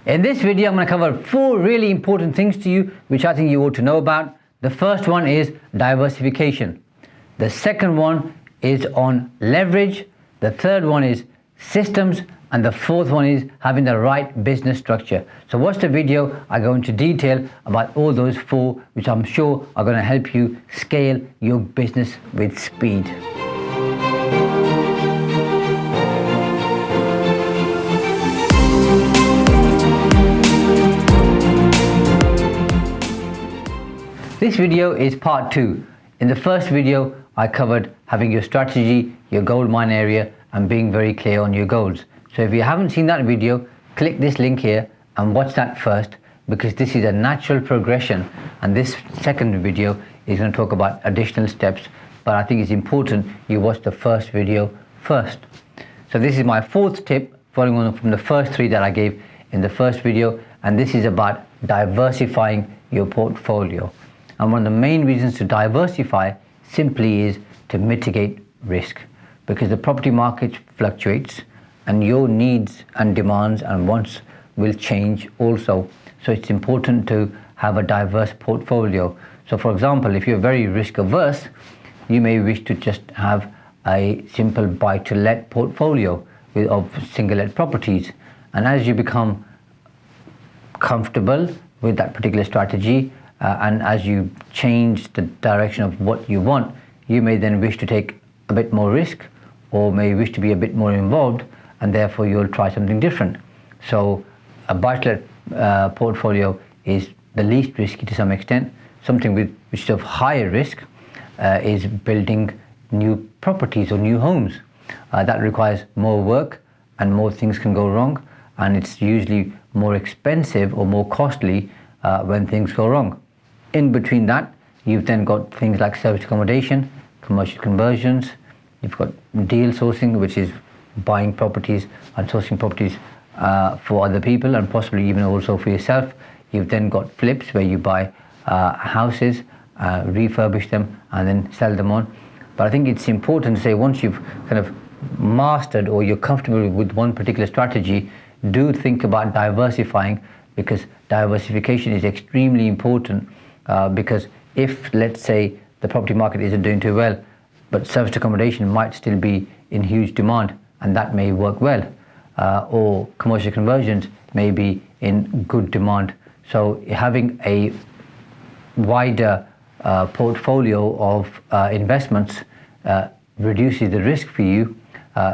In this video, I'm going to cover 4 really important things to you, which I think you ought to know about. The first one is diversification. The second one is on leverage. The third one is systems. And the fourth one is having the right business structure. So watch the video. I go into detail about all those 4, which I'm sure are going to help you scale your business with speed. This video is part 2. In the first video, I covered having your strategy, your gold mine area, and being very clear on your goals. So if you haven't seen that video, click this link here and watch that first, because this is a natural progression, and this second video is going to talk about additional steps, but I think it's important you watch the first video first. So this is my 4th tip, following on from the first 3 that I gave in the first video, and this is about diversifying your portfolio. And one of the main reasons to diversify simply is to mitigate risk, because the property market fluctuates and your needs and demands and wants will change also. So it's important to have a diverse portfolio. So for example, if you're very risk averse, you may wish to just have a simple buy to let portfolio of single let properties. And as you become comfortable with that particular strategy, and as you change the direction of what you want, you may then wish to take a bit more risk, or may wish to be a bit more involved, and therefore you'll try something different. So a buy-to-let portfolio is the least risky to some extent. Something which is of higher risk is building new properties or new homes. That requires more work and more things can go wrong, and it's usually more expensive or more costly when things go wrong. In between that, you've then got things like service accommodation, commercial conversions, you've got deal sourcing, which is buying properties and sourcing properties for other people and possibly even also for yourself. You've then got flips, where you buy houses, refurbish them and then sell them on. But I think it's important to say, once you've kind of mastered or you're comfortable with one particular strategy, do think about diversifying, because diversification is extremely important. Because if, let's say, the property market isn't doing too well, but service accommodation might still be in huge demand, and that may work well, or commercial conversions may be in good demand. So having a wider portfolio of investments reduces the risk for you,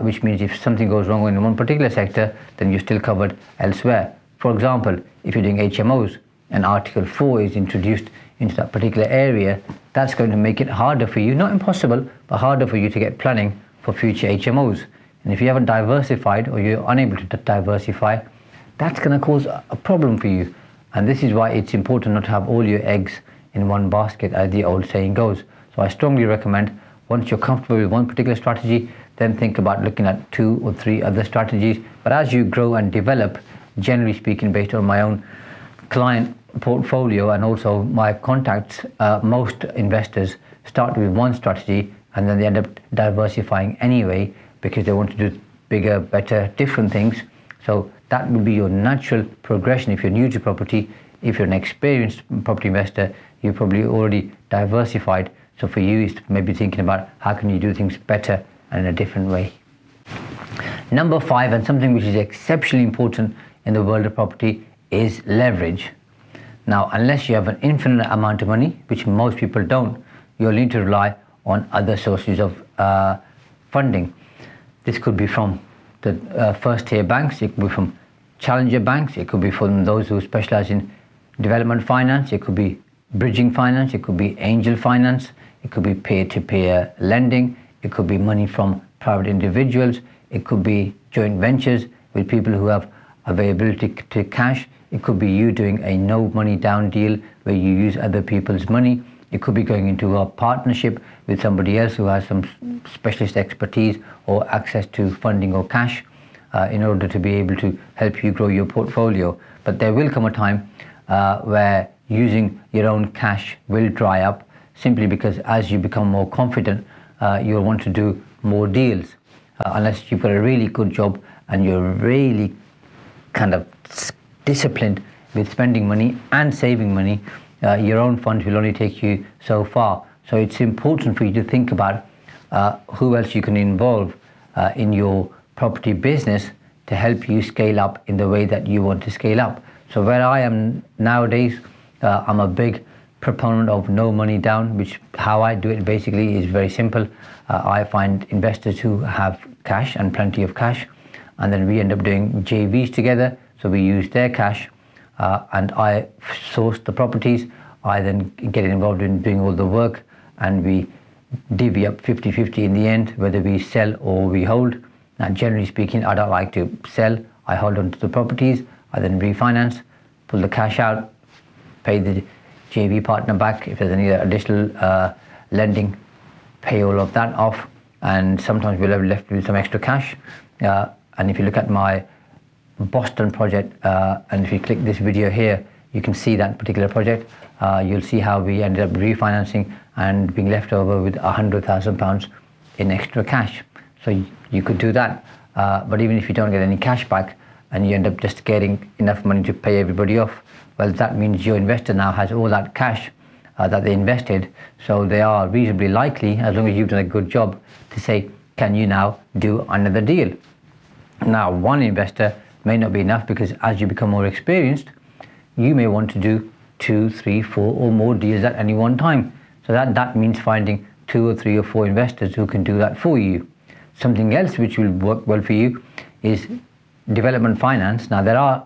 which means if something goes wrong in one particular sector, then you're still covered elsewhere. For example, if you're doing HMOs and Article 4 is introduced into that particular area, that's going to make it harder for you, not impossible, but harder for you to get planning for future HMOs. And if you haven't diversified, or you're unable to diversify, that's going to cause a problem for you. And this is why it's important not to have all your eggs in one basket, as the old saying goes. So I strongly recommend, once you're comfortable with one particular strategy, then think about looking at 2 or 3 other strategies. But as you grow and develop, generally speaking, based on my own client portfolio and also my contacts, most investors start with one strategy and then they end up diversifying anyway, because they want to do bigger, better, different things. So that would be your natural progression if you're new to property. If you're an experienced property investor, you're probably already diversified. So for you, it's maybe thinking about how can you do things better and in a different way. Number 5, and something which is exceptionally important in the world of property, is leverage. Now, unless you have an infinite amount of money, which most people don't, you'll need to rely on other sources of funding. This could be from the first tier banks, it could be from challenger banks, it could be from those who specialize in development finance, it could be bridging finance, it could be angel finance, it could be peer-to-peer lending, it could be money from private individuals, it could be joint ventures with people who have availability to cash, it could be you doing a no money down deal where you use other people's money, it could be going into a partnership with somebody else who has some specialist expertise or access to funding or cash in order to be able to help you grow your portfolio. But there will come a time where using your own cash will dry up, simply because as you become more confident, you'll want to do more deals. Unless you've got a really good job and you're really kind of disciplined with spending money and saving money, your own funds will only take you so far. So it's important for you to think about who else you can involve in your property business to help you scale up in the way that you want to scale up. So where I am nowadays, I'm a big proponent of no money down, which how I do it basically is very simple. I find investors who have cash and plenty of cash, and then we end up doing JVs together. So we use their cash and I source the properties. I then get involved in doing all the work, and we divvy up 50-50 in the end, whether we sell or we hold. Now, generally speaking, I don't like to sell. I hold on to the properties. I then refinance, pull the cash out, pay the JV partner back. If there's any additional lending, pay all of that off. And sometimes we'll have left with some extra cash. And if you look at my Boston project, and if you click this video here, you can see that particular project. You'll see how we ended up refinancing and being left over with £100,000 in extra cash. So you could do that, but even if you don't get any cash back and you end up just getting enough money to pay everybody off, well, that means your investor now has all that cash that they invested. So they are reasonably likely, as long as you've done a good job, to say, can you now do another deal? Now, one investor may not be enough, because as you become more experienced, you may want to do 2, 3, 4 or more deals at any one time. So that means finding 2 or 3 or 4 investors who can do that for you. Something else which will work well for you is development finance. Now, there are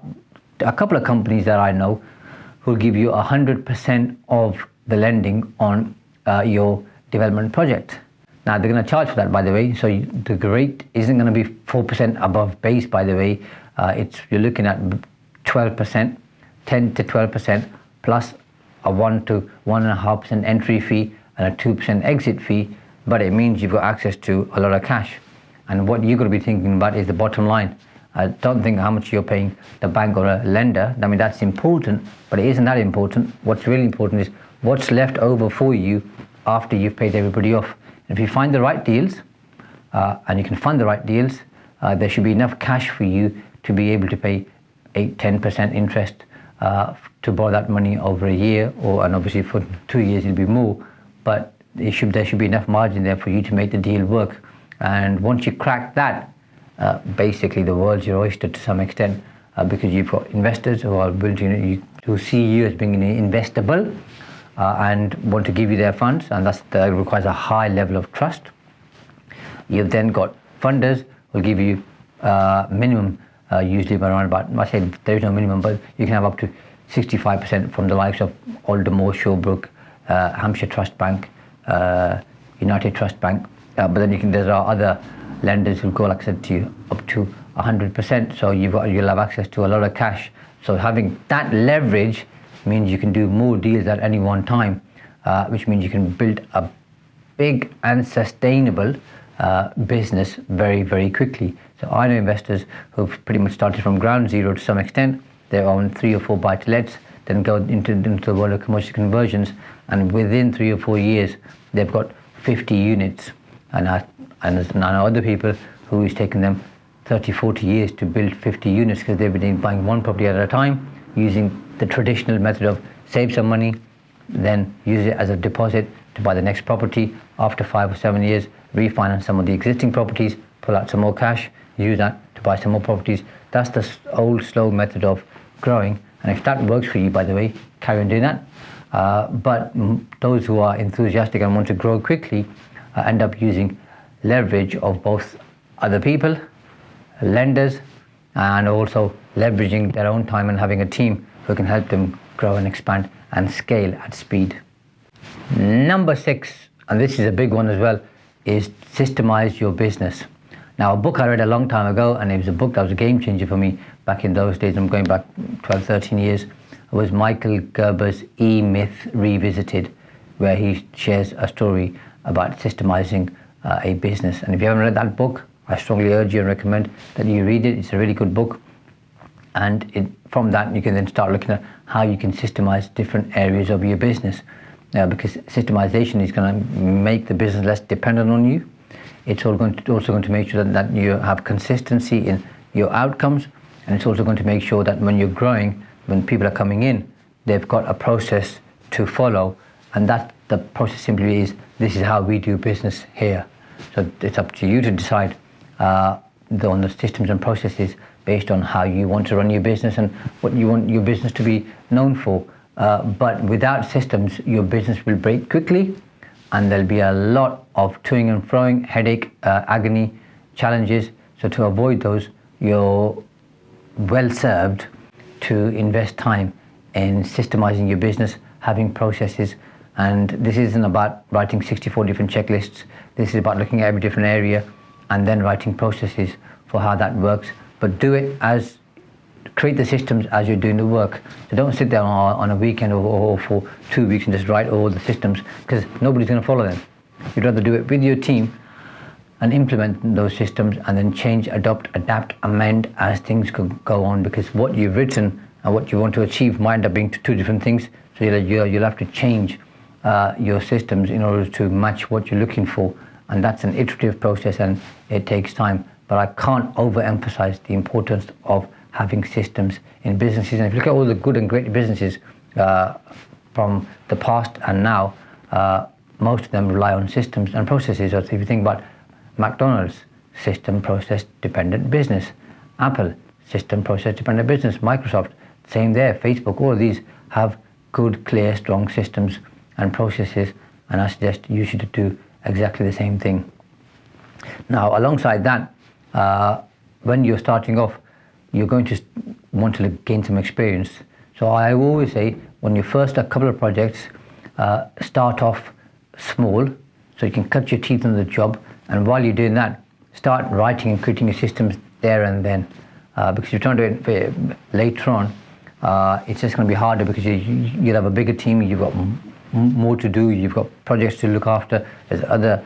a couple of companies that I know who will give you 100% of the lending on your development project. Now, they're going to charge for that, by the way. So the rate isn't going to be 4% above base, by the way. You're looking at 12%, 10 to 12%, plus a 1 to 1.5% entry fee and a 2% exit fee. But it means you've got access to a lot of cash. And what you've got to be thinking about is the bottom line. Don't think how much you're paying the bank or a lender. I mean, that's important, but it isn't that important. What's really important is what's left over for you after you've paid everybody off. And if you find the right deals, and you can fund the right deals, there should be enough cash for you to be able to pay 8-10% interest to borrow that money over a year, and obviously for 2 years it'll be more. But there should be enough margin there for you to make the deal work. And once you crack that, basically the world's your oyster to some extent, because you've got investors who are willing to see you as being investable and want to give you their funds, and that requires a high level of trust. You've then got funders who will give you minimum, usually around about, I say there is no minimum, but you can have up to 65% from the likes of Aldermore, Shawbrook, Hampshire Trust Bank, United Trust Bank. But then there are other lenders who go, like I said to you, up to 100%. So you'll have access to a lot of cash. So having that leverage means you can do more deals at any one time, which means you can build a big and sustainable business very, very quickly. So I know investors who've pretty much started from ground zero to some extent. They own 3 or 4 buy-to-lets, then go into the world of commercial conversions, and within 3 or 4 years, they've got 50 units. And I know other people who it's taken them 30, 40 years to build 50 units, because they've been buying one property at a time, using the traditional method of save some money, then use it as a deposit to buy the next property. After 5 or 7 years, refinance some of the existing properties, pull out some more cash, use that to buy some more properties. That's the old, slow method of growing. And if that works for you, by the way, carry on doing that. But those who are enthusiastic and want to grow quickly end up using leverage of both other people, lenders, and also leveraging their own time and having a team who can help them grow and expand and scale at speed. Number 6, and this is a big one as well, is systemize your business. Now, a book I read a long time ago, and it was a book that was a game changer for me back in those days. I'm going back 12, 13 years. Was Michael Gerber's E-Myth Revisited, where he shares a story about systemizing a business. And if you haven't read that book, I strongly urge you and recommend that you read it. It's a really good book. And from that, you can then start looking at how you can systemize different areas of your business. Because systemization is going to make the business less dependent on you. It's also going to make sure that you have consistency in your outcomes, and it's also going to make sure that when you're growing, when people are coming in, they've got a process to follow, and that the process simply is, this is how we do business here. So it's up to you to decide on the systems and processes based on how you want to run your business and what you want your business to be known for. But without systems, your business will break quickly, and there'll be a lot of toing and froing, headache, agony, challenges. So to avoid those, you're well served to invest time in systemizing your business, having processes. And this isn't about writing 64 different checklists. This is about looking at every different area and then writing processes for how that works. But do it create the systems as you're doing the work. So don't sit there on a weekend or for 2 weeks and just write all the systems, because nobody's going to follow them. You'd rather do it with your team and implement those systems, and then change, adopt, adapt, amend as things go on, because what you've written and what you want to achieve might end up being two different things. So you'll have to change your systems in order to match what you're looking for, and that's an iterative process and it takes time. But I can't overemphasize the importance of having systems in businesses. And if you look at all the good and great businesses from the past and now, most of them rely on systems and processes. So if you think about McDonald's, system process dependent business. Apple, system process dependent business. Microsoft, same there. Facebook, all of these have good, clear, strong systems and processes, and I suggest you should do exactly the same thing. Now, alongside that, when you're starting off, you're going to want to gain some experience. So I always say, when you first a couple of projects, start off small so you can cut your teeth on the job, and while you're doing that, start writing and creating your systems there and then, because if you're trying to do it later on, it's just going to be harder, because you'll have a bigger team, you've got more to do, you've got projects to look after, there's other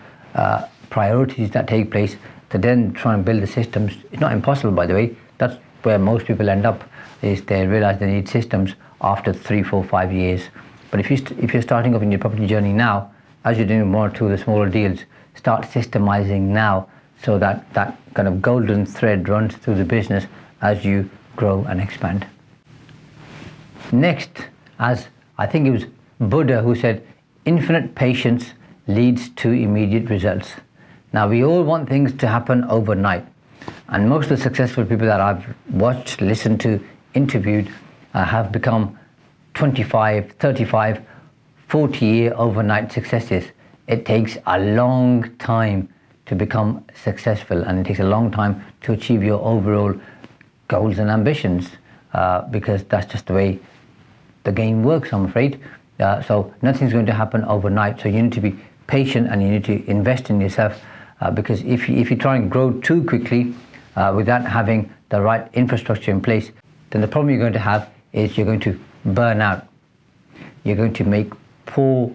priorities that take place. To then try and build the systems, it's not impossible, by the way. That's where most people end up, is they realize they need systems after 3, 4, 5 years. But if you're starting off in your property journey now, as you're doing one or two of the smaller deals, start systemizing now, so that kind of golden thread runs through the business as you grow and expand. Next, as I think it was Buddha who said, infinite patience leads to immediate results. Now, we all want things to happen overnight, and most of the successful people that I've watched, listened to, interviewed have become 25, 35, 40-year overnight successes. It takes a long time to become successful, and it takes a long time to achieve your overall goals and ambitions, because that's just the way the game works, I'm afraid. So nothing's going to happen overnight. So you need to be patient, and you need to invest in yourself, because if you try and grow too quickly without having the right infrastructure in place, then the problem you're going to have is you're going to burn out. You're going to make poor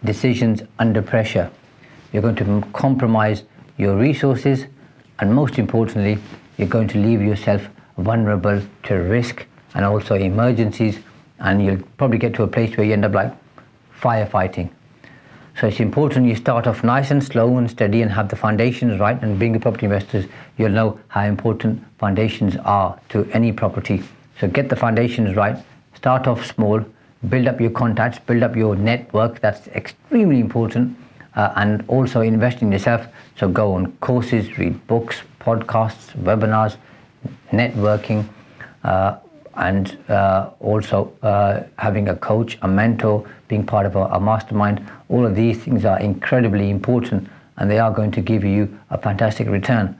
decisions under pressure. You're going to compromise your resources, and most importantly, you're going to leave yourself vulnerable to risk and also emergencies, and you'll probably get to a place where you end up like firefighting. So it's important you start off nice and slow and steady and have the foundations right, and being a property investor, you'll know how important foundations are to any property. So get the foundations right, start off small, build up your contacts, build up your network. That's extremely important, and also invest in yourself. So go on courses, read books, podcasts, webinars, networking, and also having a coach, a mentor, being part of a mastermind. All of these things are incredibly important, and they are going to give you a fantastic return,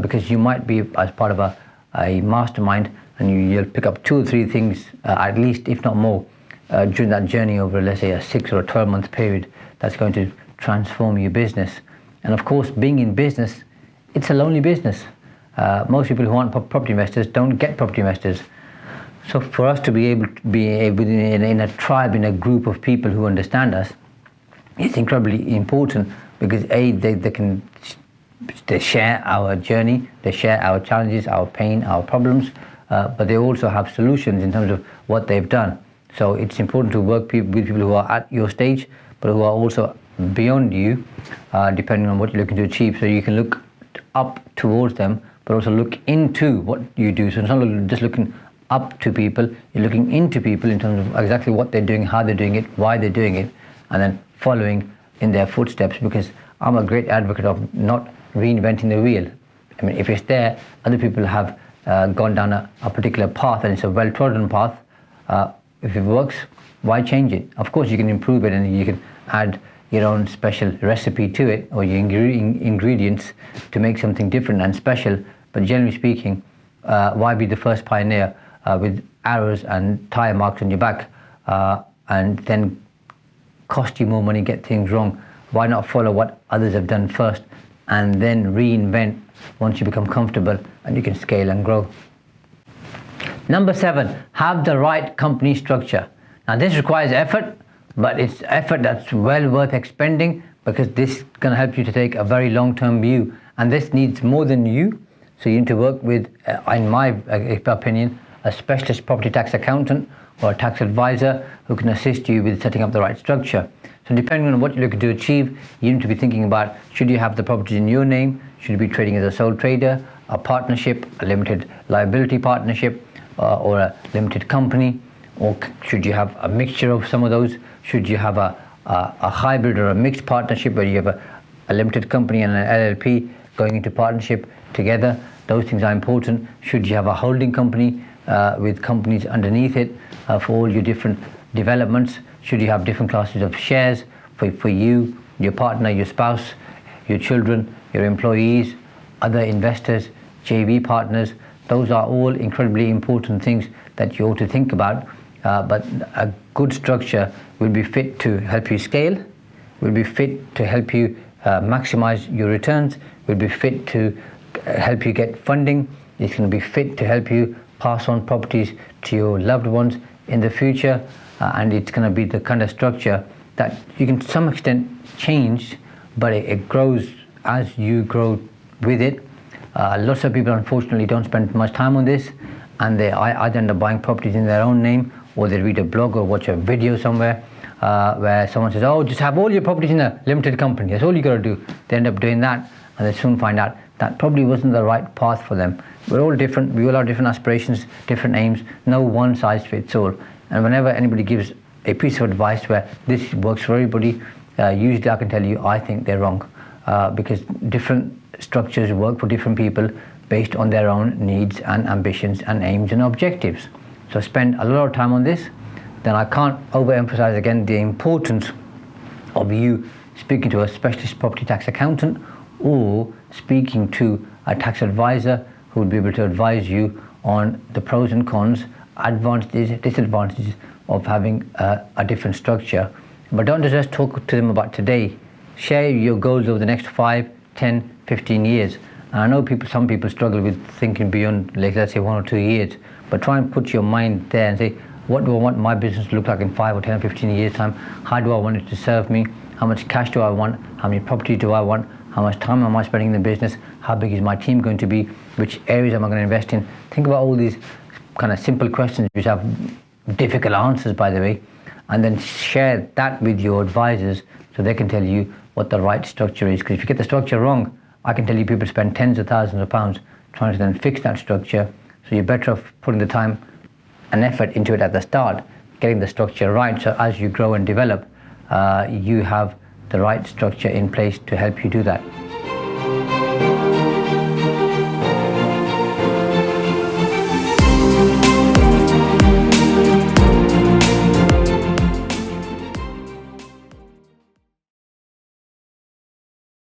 because you might be as part of a mastermind, and you'll pick up 2 or 3 things at least, if not more, during that journey over, let's say, a 6 or a 12-month period, that's going to transform your business. And of course, being in business, it's a lonely business. Most people who aren't property investors don't get property investors. So for us to be able to be in a tribe, in a group of people who understand us, it's incredibly important, because they share our journey, they share our challenges, our pain, our problems, but they also have solutions in terms of what they've done. So it's important to work with people who are at your stage, but who are also beyond you, depending on what you're looking to achieve. So you can look up towards them, but also look into what you do. So it's not just looking up to people, you're looking into people in terms of exactly what they're doing, how they're doing it, why they're doing it, and then following in their footsteps, because I'm a great advocate of not reinventing the wheel. I mean, if it's there, other people have gone down a particular path and it's a well-trodden path. If it works, why change it? Of course, you can improve it and you can add your own special recipe to it, or your ingredients to make something different and special. But generally speaking, why be the first pioneer with arrows and tire marks on your back and then cost you more money, get things wrong? Why not follow what others have done first and then reinvent once you become comfortable and you can scale and grow? Number 7, have the right company structure. Now this requires effort, but it's effort that's well worth expending, because this is going to help you to take a very long-term view, and this needs more than you. So you need to work with, in my opinion, a specialist property tax accountant or a tax advisor who can assist you with setting up the right structure. So depending on what you're looking to achieve, you need to be thinking about, should you have the properties in your name? Should you be trading as a sole trader, a partnership, a limited liability partnership, or a limited company? Or should you have a mixture of some of those? Should you have a hybrid or a mixed partnership where you have a limited company and an LLP going into partnership together? Those things are important. Should you have a holding company with companies underneath it for all your different developments? Should you have different classes of shares for you, your partner, your spouse, your children, your employees, other investors, JV partners? Those are all incredibly important things that you ought to think about. But a good structure will be fit to help you scale, will be fit to help you maximize your returns, will be fit to help you get funding. It's going to be fit to help you pass on properties to your loved ones in the future, and it's going to be the kind of structure that you can to some extent change, but it grows as you grow with it. Lots of people unfortunately don't spend much time on this, and they either end up buying properties in their own name, or they read a blog or watch a video somewhere where someone says, oh, just have all your properties in a limited company, that's all you got to do. They end up doing that, and they soon find out that probably wasn't the right path for them. We're all different, we all have different aspirations, different aims, no one size fits all. And whenever anybody gives a piece of advice where this works for everybody, usually I can tell you I think they're wrong, because different structures work for different people based on their own needs and ambitions and aims and objectives. So spend a lot of time on this. Then I can't overemphasize again the importance of you speaking to a specialist property tax accountant or speaking to a tax advisor who will be able to advise you on the pros and cons, advantages, disadvantages of having a different structure. But don't just talk to them about today. Share your goals over the next 5, 10, 15 years. And I know some people struggle with thinking beyond, like, let's say 1 or 2 years, but try and put your mind there and say, what do I want my business to look like in 5 or 10 or 15 years time? How do I want it to serve me? How much cash do I want? How many properties do I want? How much time am I spending in the business? How big is my team going to be? Which areas am I going to invest in? Think about all these kind of simple questions which have difficult answers, by the way, and then share that with your advisors so they can tell you what the right structure is. Because if you get the structure wrong, I can tell you people spend tens of thousands of pounds trying to then fix that structure. So you're better off putting the time and effort into it at the start, getting the structure right, so as you grow and develop, you have the right structure in place to help you do that.